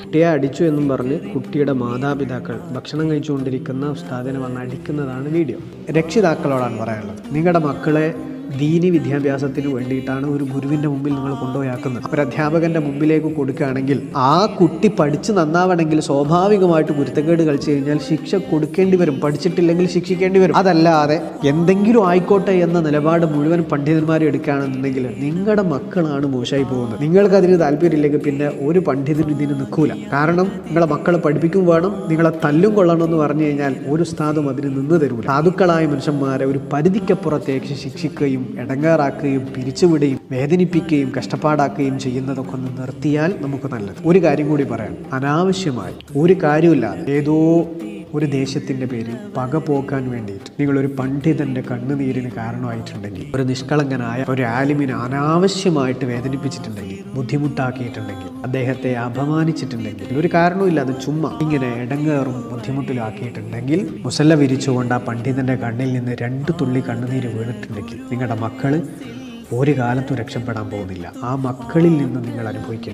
കുട്ടിയെ അടിച്ചു എന്നും പറഞ്ഞ് കുട്ടിയുടെ മാതാപിതാക്കൾ ഭക്ഷണം കഴിച്ചുകൊണ്ടിരിക്കുന്ന ഉസ്താദിനെ വന്ന് അടിക്കുന്നതാണ് വീഡിയോ. രക്ഷിതാക്കളോടാണ് പറയാനുള്ളത്, നിങ്ങളുടെ മക്കളെ ദീനി വിദ്യാഭ്യാസത്തിന് വേണ്ടിയിട്ടാണ് ഒരു ഗുരുവിൻ്റെ മുമ്പിൽ നിങ്ങൾ കൊണ്ടുപോയാക്കുന്നത്. ഒരു അധ്യാപകൻ്റെ മുമ്പിലേക്ക് കൊടുക്കുകയാണെങ്കിൽ ആ കുട്ടി പഠിച്ച് നന്നാവണമെങ്കിൽ സ്വാഭാവികമായിട്ട് കുരുത്തക്കേട് കളിച്ചു കഴിഞ്ഞാൽ ശിക്ഷ കൊടുക്കേണ്ടി വരും, പഠിച്ചിട്ടില്ലെങ്കിൽ ശിക്ഷിക്കേണ്ടി വരും. അതല്ലാതെ എന്തെങ്കിലും ആയിക്കോട്ടെ എന്ന നിലപാട് മുഴുവൻ പണ്ഡിതന്മാരും എടുക്കുകയാണെന്നുണ്ടെങ്കിൽ നിങ്ങളുടെ മക്കളാണ് മോശമായി പോകുന്നത്. നിങ്ങൾക്ക് അതിന് താല്പര്യമില്ലെങ്കിൽ പിന്നെ ഒരു പണ്ഡിതനും ഇതിന് നിൽക്കൂല. കാരണം നിങ്ങളെ മക്കളെ പഠിപ്പിക്കും വേണം, നിങ്ങളെ തല്ലും കൊള്ളണം എന്ന് പറഞ്ഞു കഴിഞ്ഞാൽ ഒരു ഉസ്താദും അതിന് നിന്ന് തരൂല. സാധുക്കളായ മനുഷ്യന്മാരെ ഒരു പരിധിക്കപ്പുറത്തേക്ക് ശിക്ഷിക്കുകയും ഇടങ്ങേറാക്കുകയും പിരിച്ചുവിടുകയും വേദനിപ്പിക്കുകയും കഷ്ടപ്പാടാക്കുകയും ചെയ്യുന്നതൊക്കെ ഒന്ന് നിർത്തിയാൽ നമുക്ക് നല്ലത്. ഒരു കാര്യം കൂടി പറയാം, അനാവശ്യമായി ഒരു കാര്യമില്ലാതെ ഏതോ ഒരു ദേശത്തിൻ്റെ പേരിൽ പക പോക്കാൻ വേണ്ടിയിട്ട് നിങ്ങളൊരു പണ്ഡിതൻ്റെ കണ്ണുനീരിന് കാരണമായിട്ടുണ്ടെങ്കിൽ, ഒരു നിഷ്കളങ്കനായ ഒരു ആലിമിനെ അനാവശ്യമായിട്ട് വേദനിപ്പിച്ചിട്ടുണ്ടെങ്കിൽ, ബുദ്ധിമുട്ടാക്കിയിട്ടുണ്ടെങ്കിൽ, അദ്ദേഹത്തെ അപമാനിച്ചിട്ടുണ്ടെങ്കിൽ, ഒരു കാരണവുമില്ലാതെ ചുമ്മാ ഇങ്ങനെ ഇടങ്ങേറും ബുദ്ധിമുട്ടിലാക്കിയിട്ടുണ്ടെങ്കിൽ, മുസല്ല വിരിച്ചുകൊണ്ട് ആ പണ്ഡിതൻ്റെ കണ്ണിൽ നിന്ന് 2 തുള്ളി കണ്ണുനീര് വീണിട്ടുണ്ടെങ്കിൽ നിങ്ങളുടെ മക്കൾ ഒരു കാലത്തും രക്ഷപ്പെടാൻ പോകുന്നില്ല. ആ മക്കളിൽ നിന്ന് നിങ്ങൾ അനുഭവിക്കുക.